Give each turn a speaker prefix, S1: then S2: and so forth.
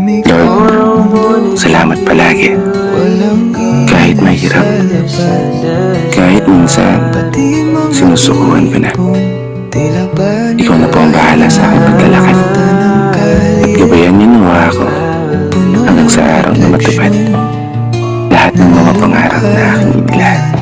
S1: Lord, salamat palagi. Kahit mahirap, kahit minsan sinusukuhan ko na. Ikaw na po ang bahala sa aking paglalakad. At gabayan niyo nawa ako hanggang sa araw na matupad lahat ng mga pangarap na aking inilaan.